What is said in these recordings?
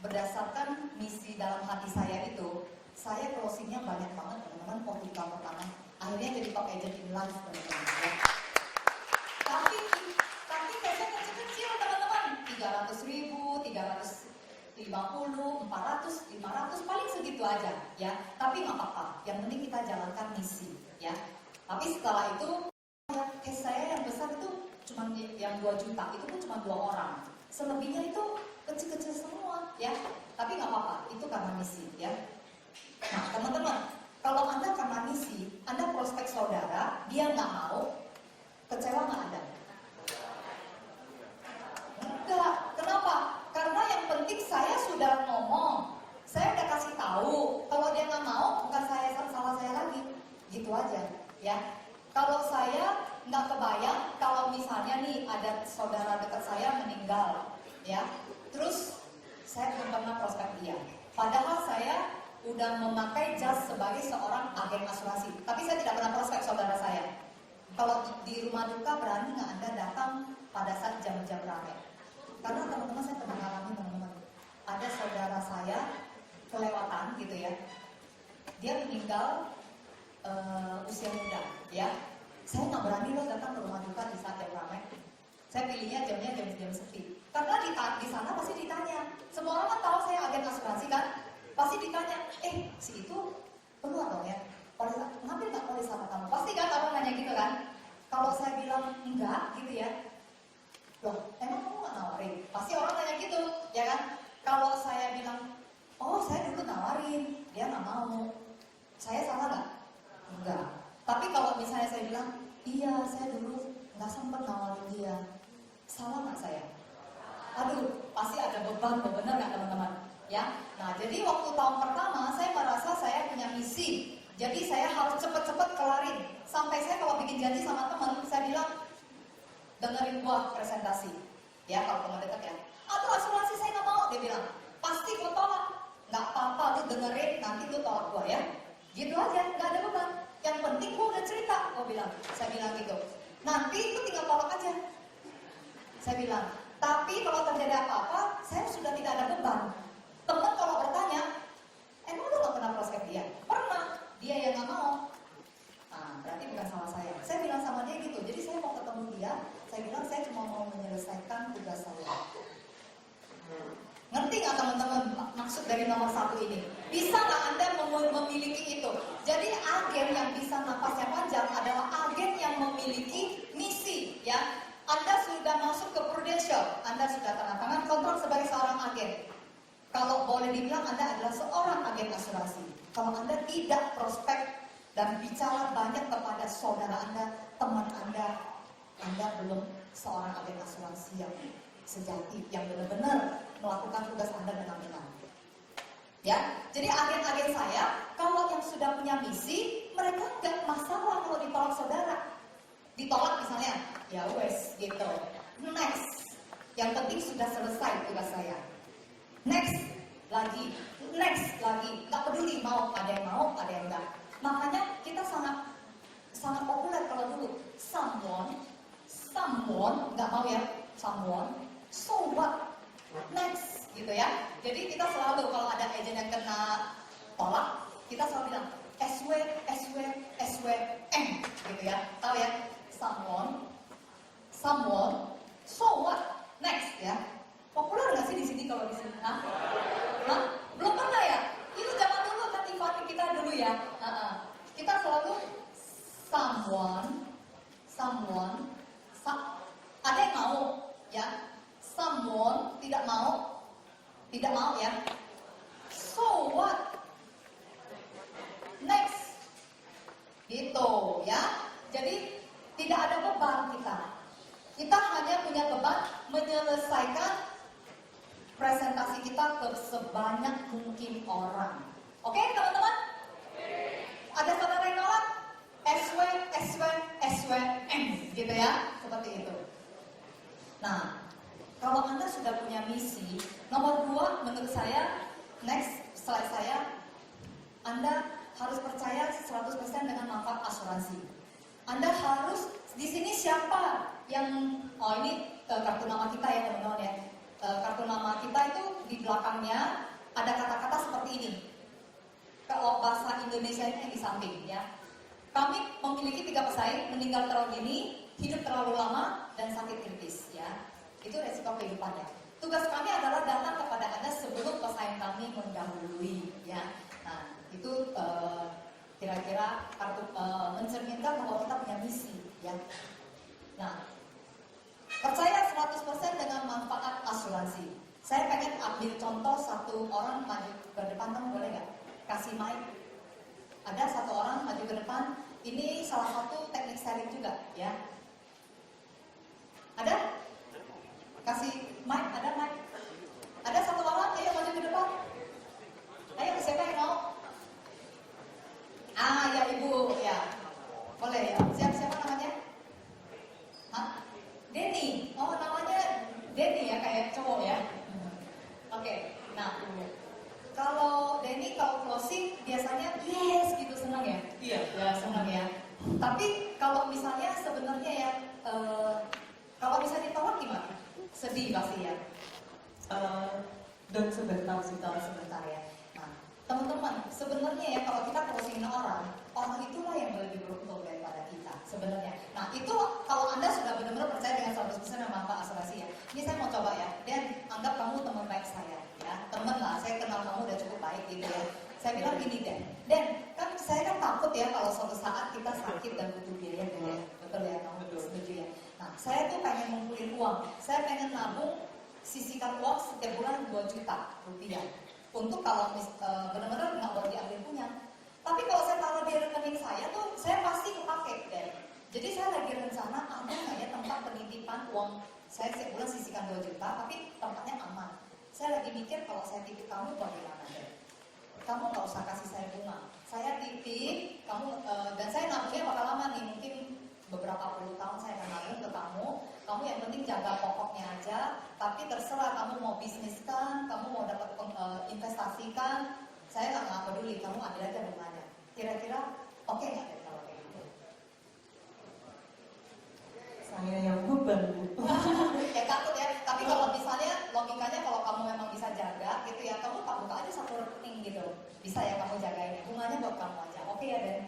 berdasarkan misi dalam hati saya itu, saya closingnya banyak banget teman-teman waktu tahun pertama. Akhirnya jadi top agent in life teman-teman. Ya. Tapi cashnya kecil-kecil teman-teman, 300.000, 350, 400, 500, paling segitu aja ya. Tapi nggak apa-apa, yang penting kita jalankan misi ya. Tapi setelah itu, case saya yang besar itu cuma yang 2 juta, itu pun cuma 2 orang. Selebihnya itu kecil-kecil semua ya. Tapi nggak apa-apa, itu karena misi ya. Nah teman-teman, kalau Anda karena misi, Anda prospek saudara, dia nggak mau, kecewa nggak Anda? Enggak, kenapa? Karena yang penting saya sudah ngomong, saya udah kasih tahu, kalau dia nggak mau, bukan salah saya lagi, gitu aja ya. Kalau saya nggak kebayang, kalau misalnya nih ada saudara dekat saya meninggal ya, terus saya belum pernah prospek dia, padahal saya udah memakai jas sebagai seorang agen asuransi, tapi saya tidak pernah prospek saudara saya. Kalau di rumah duka, berani nggak Anda datang pada saat jam-jam ramai? Karena teman-teman saya pernah alami teman-teman, ada saudara saya kelewatan gitu ya, dia meninggal usia muda ya. Saya nggak berani loh datang ke rumah duka di saat jam ramai. Saya pilihnya jamnya jam-jam sepi, karena di sana pasti ditanya, semua orang kan tahu saya agen asuransi kan. Pasti ditanya, si itu keluar dong ya, ngambil nggak polis sama kamu? Pasti kan orang nanya gitu kan. Kalau saya bilang enggak gitu ya, loh emang kamu nggak nawarin? Pasti orang nanya gitu ya kan. Kalau saya bilang, oh saya dulu nawarin, dia nggak mau, saya salah nggak? Enggak. Tapi kalau misalnya saya bilang, iya saya dulu nggak sempat nawarin dia, salah nggak saya? Aduh, pasti ada beban, benar nggak teman-teman? Ya, nah jadi waktu tahun pertama saya merasa saya punya misi, jadi saya harus cepet-cepet kelarin. Sampai saya kalau bikin janji sama teman, saya bilang dengerin gua presentasi, ya kalau teman dekat ya. Aduh asuransi saya nggak mau, dia bilang pasti gua tolak. Nggak apa-apa, lu dengerin, nanti lu tolak gua ya. Gitu aja, nggak ada beban. Yang penting gua udah cerita, saya bilang gitu. Nanti lu tinggal tolak aja. Saya bilang, tapi kalau terjadi apa-apa, saya sudah tidak ada beban. Teman kalau bertanya, emang lu gak pernah prospek dia? Pernah, dia yang gak mau. Nah, berarti bukan salah saya. Saya bilang sama dia gitu, jadi saya mau ketemu dia, saya bilang saya cuma mau menyelesaikan tugas saya. Ngerti gak teman-teman maksud dari nomor 1 ini? Bisa gak Anda memiliki itu? Jadi agen yang bisa napasnya panjang adalah agen yang memiliki misi ya. Anda sudah masuk ke Prudential, Anda sudah tanda tangan kontrak sebagai seorang agen. Kalau boleh dibilang Anda adalah seorang agen asuransi. Kalau Anda tidak prospek dan bicara banyak kepada saudara Anda, teman Anda belum seorang agen asuransi yang sejati, yang benar-benar melakukan tugas Anda dengan benar. Ya, jadi agen-agen saya, kalau yang sudah punya misi, mereka nggak masalah kalau ditolak saudara. Ditolak misalnya, ya wes gitu. Next, yang penting sudah selesai tugas saya. Next lagi, nggak peduli mau ada yang mau, ada yang enggak. Makanya kita sangat populer kalau dulu. Someone nggak mau ya, someone, so what? Next, gitu ya. Jadi kita selalu kalau ada agent yang kena tolak, kita selalu bilang SWM, gitu ya. Tahu ya? Someone, so what? Next ya. Populer nggak sih di sini kalau di sini? Hah? Belum pernah ya? Itu zaman dulu kan Tiffany kita dulu ya. Kita selalu someone, ada yang mau ya. Someone tidak mau ya. So what? Next, gitu ya. Jadi tidak ada beban kita. Kita hanya punya beban menyelesaikan presentasi kita ke sebanyak mungkin orang. Oke teman-teman? Ada saudara yang nolak? SWM gitu ya, seperti itu. Nah, kalau Anda sudah punya misi, nomor 2 menurut saya, next slide saya, Anda harus percaya 100% dengan manfaat asuransi. Anda harus, di sini siapa yang, ini kartu nama kita ya teman-teman ya. Kartu nama kita itu di belakangnya ada kata-kata seperti ini. Kalau bahasa Indonesia ini di samping ya. Kami memiliki 3 pesaing, meninggal terlalu dini, hidup terlalu lama, dan sakit kritis ya. Itu resiko kehidupannya. Tugas kami adalah datang kepada Anda sebelum pesaing kami mendahului ya. Nah, itu kira-kira mencerminkan bahwa kita punya misi ya. Nah, percaya 100% dengan manfaat asuransi. Saya pengen ambil contoh satu orang maju ke depan, kamu boleh nggak? Kasih mic. Ada satu orang maju ke depan. Ini salah satu teknik sharing juga ya. Ada? Kasih mic, ada mic. Ada satu orang, ayo maju ke depan. Ayo, siapa yang mau? Ya ibu, ya. Boleh ya. Siapa namanya? Hah? Denny. Oh, namanya Denny ya, kayak cowok ya. Oke, nah kalau Denny kalau closing biasanya yes gitu, senang ya? Iya. Ya senang ya. Tapi kalau misalnya sebenarnya ya, kalau bisa ditolak gimana? Sedih pasti ya. Dan sebentar sih. Sebentar ya. Nah, teman-teman, sebenarnya ya kalau kita closingin orang itulah yang lebih beruntung daripada kita sebenarnya. Nah, itu kalau Anda sudah benar-benar percaya dengan 100% dengan manfaat asuransi ya. Ini saya mau coba ya. Dan anggap kamu teman baik saya ya. Teman lah, saya kenal kamu udah cukup baik gitu ya. Saya bilang gini Dan kan saya kan takut ya kalau suatu saat kita sakit dan butuh biaya ya. Betul ya, kamu setuju ya. Nah, saya tuh pengen ngumpulin uang. Saya pengen nabung, sisihkan uang setiap bulan 2 juta rupiah. Untuk kalau benar-benar nggak boleh diambil punya. Tapi kalau saya taruh di rekening saya tuh, saya pasti kepake deh. Jadi saya lagi rencana ada nggak ya tempat penitipan uang. Saya setiap bulan sisihkan 2 juta, tapi tempatnya aman. Saya lagi mikir kalau saya titip kamu bagaimana deh. Kamu nggak usah kasih saya bunga. Saya titip, kamu dan saya nabungnya bakal lama nih, mungkin beberapa puluh tahun saya akan nabung ke kamu. Kamu yang penting jaga pokoknya aja. Tapi terserah kamu mau bisniskan, kamu mau dapat investasikan. Saya nggak peduli, kamu ambil aja bunganya. Kira-kira oke nggak deh kalau kayak gitu? Saya yang beban. Ya takut ya. Tapi kalau misalnya logikanya kalau kamu memang bisa jaga gitu ya, kamu buka aja satu rekening gitu. Bisa ya kamu jagain. Bunganya buat kamu aja. Oke ya Den?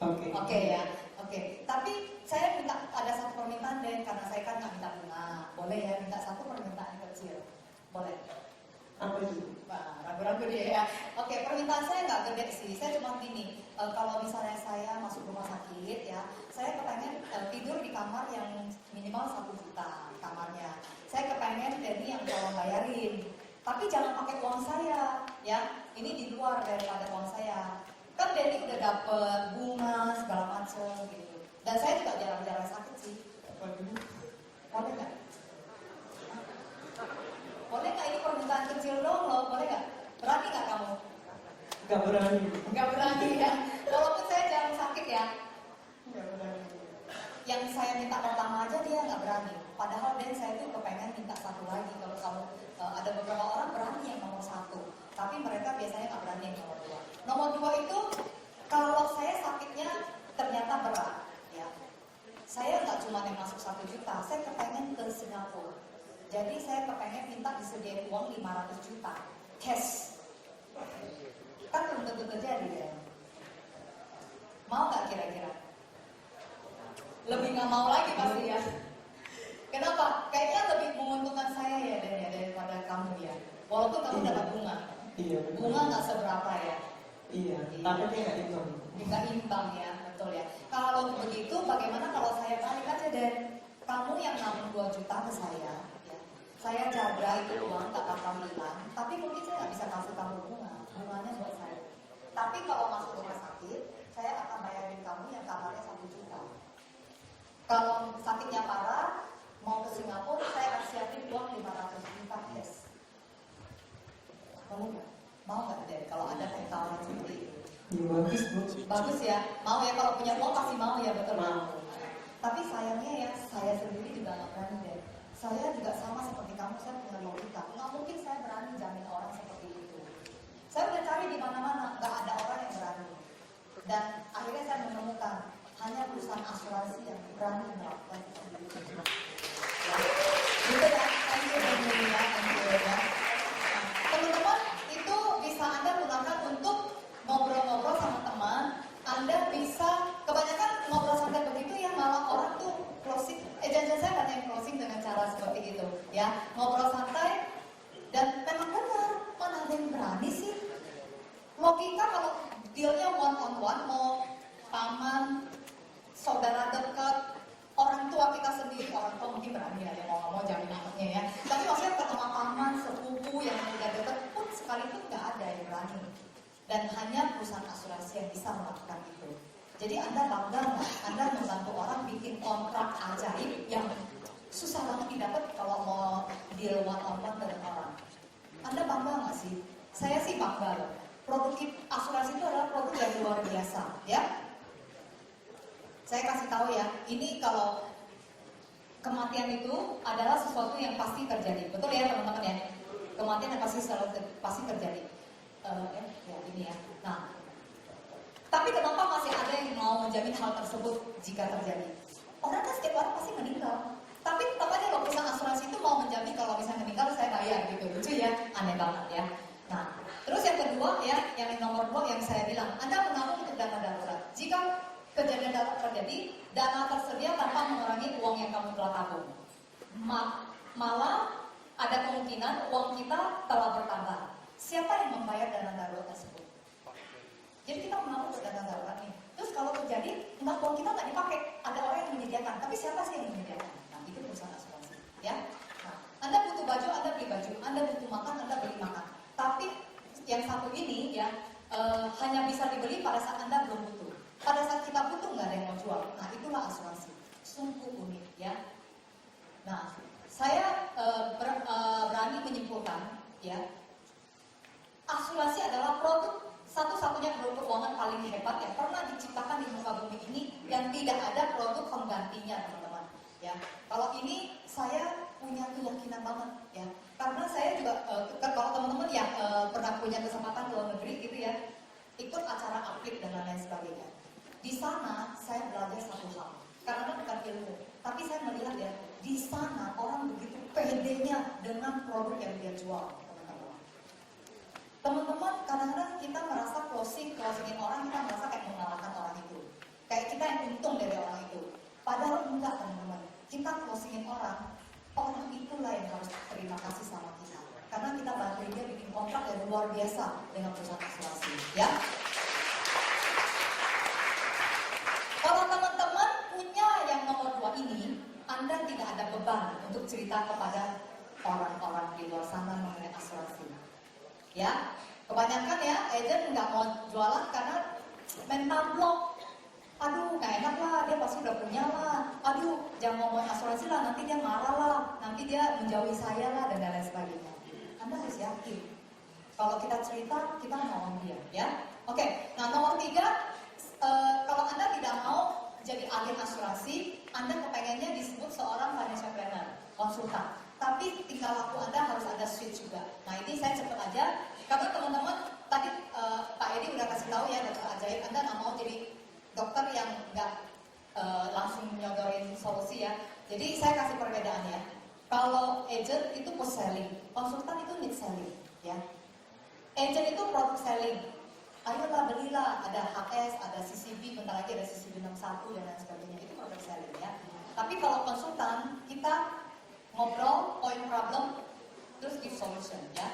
Oke. Oke ya. Oke. Tapi saya minta ada satu permintaan Den, karena saya kan nggak minta bunga. Boleh ya minta satu permintaan kecil. Boleh. Apa itu? Wah, ragu-ragu dia ya. Oke, permintaan saya nggak gede sih. Saya cuma gini, kalau misalnya saya masuk rumah sakit ya, saya kepengen tidur di kamar yang minimal 1 juta kamarnya. Saya kepengen Denny yang tolong bayarin. Tapi jangan pakai uang saya, ya. Ini di luar daripada uang saya. Kan Denny udah dapet bunga segala macam gitu. Dan saya juga jarang-jarang sakit sih. Boleh nggak? Boleh nggak, ini permintaan kecil dong loh, boleh nggak? Berani nggak kamu? Nggak berani. Nggak berani ya. Walaupun saya jarang sakit ya. Nggak berani. Yang saya minta pertama aja dia nggak berani. Padahal Dan saya tuh kepengen minta satu lagi. Kalau kamu ada beberapa orang berani yang nomor 1, tapi mereka biasanya nggak berani yang nomor 2. Nomor 2 itu kalau saya sakitnya ternyata berat, ya. Saya nggak cuma yang masuk 1 juta, saya kepengen ke Singapura. Jadi saya kepengen minta disediain uang 500 juta cash. Kan belum tentu terjadi ya. Mau nggak kira-kira? Lebih nggak mau lagi pasti ya. Kenapa? Kayaknya lebih menguntungkan saya ya Dan ya daripada kamu ya. Walaupun kamu dapat bunga. Iya. Bunga nggak seberapa ya. Iya. Tapi dia nggak imbang. Nggak imbang ya, betul ya. Kalau begitu, bagaimana kalau saya balik aja Dan? Kamu yang nabung 2 juta ke saya. Saya jaga itu uang, tak bakal hilang. Tapi mungkin saya nggak bisa kasih kamu bunganya buat saya. Tapi kalau masuk rumah sakit, saya akan bayarin kamu yang kamarnya 1 juta. Kalau sakitnya parah, mau ke Singapura, saya akan siapin uang 500 juta cash. Mau nggak? Mau nggak deh? Kalau ada yang tawaran seperti itu. Iya, bagus Bu. Bagus ya. Mau ya, kalau punya uang pasti mau ya, betul mau. Tapi sayangnya ya, saya sendiri juga nggak berani deh. Saya juga sama seperti kamu, saya punya logika. Nggak mungkin saya berani jamin orang seperti itu. Saya udah cari di mana-mana, nggak ada orang yang berani. Dan akhirnya saya menemukan hanya perusahaan asuransi yang berani melakukan itu. Ya. Gitu ya, thank you ya. dealnya one on one, mau paman, saudara dekat, orang tua kita sendiri, orang tua mungkin berani ada mau nggak mau jamin anaknya ya. Tapi maksudnya ketemu paman, sepupu yang udah dekat pun sekalipun nggak ada yang berani. Dan hanya perusahaan asuransi yang bisa melakukan itu. Jadi Anda bangga nggak? Anda membantu orang bikin kontrak ajaib yang susah banget didapat kalau mau deal one on one dengan orang. Anda bangga nggak sih? Saya sih bangga loh. Produk asuransi itu adalah produk yang luar biasa, ya. Saya kasih tahu ya, ini kalau kematian itu adalah sesuatu yang pasti terjadi, betul ya teman-teman ya? Kematian yang pasti terjadi. Ya ini ya. Nah, tapi kenapa masih ada yang mau menjamin hal tersebut jika terjadi? Orang kan setiap orang pasti meninggal. Tapi tetap aja kalau perusahaan asuransi itu mau menjamin kalau misalnya meninggal saya bayar gitu, lucu ya, aneh banget ya. Nah, terus yang kedua ya, yang nomor 2 yang saya bilang, Anda menabung untuk dana darurat. Jika kejadian darurat terjadi, dana tersedia tanpa mengurangi uang yang kamu telah tabung. Malah ada kemungkinan uang kita telah bertambah. Siapa yang membayar dana darurat tersebut? Jadi kita menabung untuk dana darurat nih. Terus kalau terjadi, uang kita nggak dipakai, ada orang yang menyediakan. Tapi siapa sih yang menyediakan? Nah, itu perusahaan asuransi, ya. Nah, Anda butuh baju, Anda beli baju. Anda butuh makan, Anda beli makan. Tapi yang satu ini ya hanya bisa dibeli pada saat Anda belum butuh. Pada saat kita butuh nggak ada yang mau jual. Nah, itulah asuransi. Sungguh unik, ya. Nah, saya berani menyimpulkan, ya, asuransi adalah produk satu-satunya produk keuangan paling hebat yang pernah diciptakan di muka bumi ini dan tidak ada produk penggantinya, teman-teman. Ya, kalau ini saya punya keyakinan banget, ya, karena saya juga kalau teman-teman yang pernah punya kesempatan ke luar negeri gitu ya, ikut acara aplik dan lain-lain sebagainya. Di sana saya belajar satu hal, karena bukan ilmu, tapi saya melihat ya, di sana orang begitu pedenya dengan produk yang dia jual. Teman-teman, kadang-kadang kita merasa closingin orang, kita merasa kayak mengalahkan orang itu. Kayak kita yang untung dari orang itu. Padahal enggak, teman-teman. Kita closingin orang itulah yang harus terima kasih sama kita. Karena kita bantuin dia bikin kontrak yang luar biasa dengan perusahaan asuransi. Ya. Kalau teman-teman punya yang nomor 2 ini, Anda tidak ada beban untuk cerita kepada orang-orang di luar sana mengenai asuransi. Ya, kebanyakan ya agent nggak mau jualan karena mental block. Aduh, nggak enak lah, dia pasti udah punya lah. Aduh, jangan ngomongin asuransi lah, nanti dia marah lah, nanti dia menjauhi saya lah, dan lain sebagainya. Anda harus yakin, kalau kita cerita, kita mau dia, ya. Oke, nah nomor 3, kalau Anda tidak mau jadi agen asuransi, Anda kepengennya disebut seorang financial planner, konsultan. Tapi tingkah laku Anda harus ada switch juga. Nah ini saya cepet aja, karena teman-teman tadi Pak Edi udah kasih tahu ya, dokter ajaib, Anda nggak mau jadi dokter yang nggak langsung nyodorin solusi ya. Jadi saya kasih perbedaannya. Kalau agent itu post selling, konsultan itu need selling, ya. Agent itu product selling. Ayolah belilah, ada HS, ada CCB, bentar lagi ada CCB 61 dan lain sebagainya. Itu product selling ya. Tapi kalau konsultan kita ngobrol, point problem, terus give solution ya.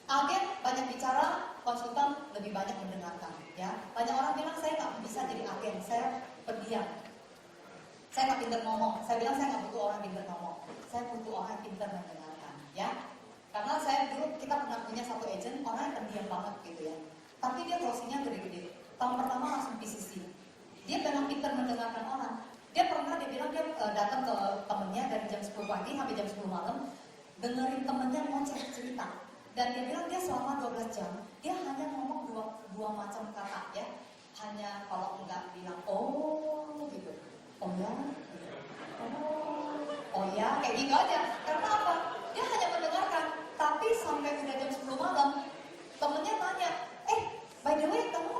Agen banyak bicara, konsultan lebih banyak mendengarkan ya. Banyak orang bilang saya nggak bisa jadi agen, saya pendiam. Saya nggak pintar ngomong. Saya bilang saya nggak butuh orang pintar ngomong. Saya butuh orang pintar mendengarkan ya. Karena saya dulu kita pernah punya satu agent orang yang pendiam banget gitu ya. Tapi dia closingnya gede-gede. Tahun pertama langsung PCC. Dia memang pintar mendengarkan orang. Dia bilang dia datang ke temennya dari jam 10 pagi sampai jam 10 malam, dengerin temennya ngoceh cerita. Dan dia bilang dia selama 12 jam, dia hanya ngomong dua macam kata ya. Hanya kalau enggak bilang oh gitu. Oh ya, oh ya, kayak gitu aja. Karena apa? Dia hanya mendengarkan. Tapi sampai udah jam 10 malam, temennya tanya, by the way kamu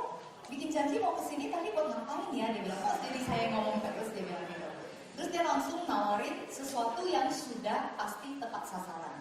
bikin janji mau kesini tadi buat ngapain ya? Dia bilang, oh jadi saya ngomong terus, dia bilang gitu. Terus dia langsung nawarin sesuatu yang sudah pasti tepat sasaran.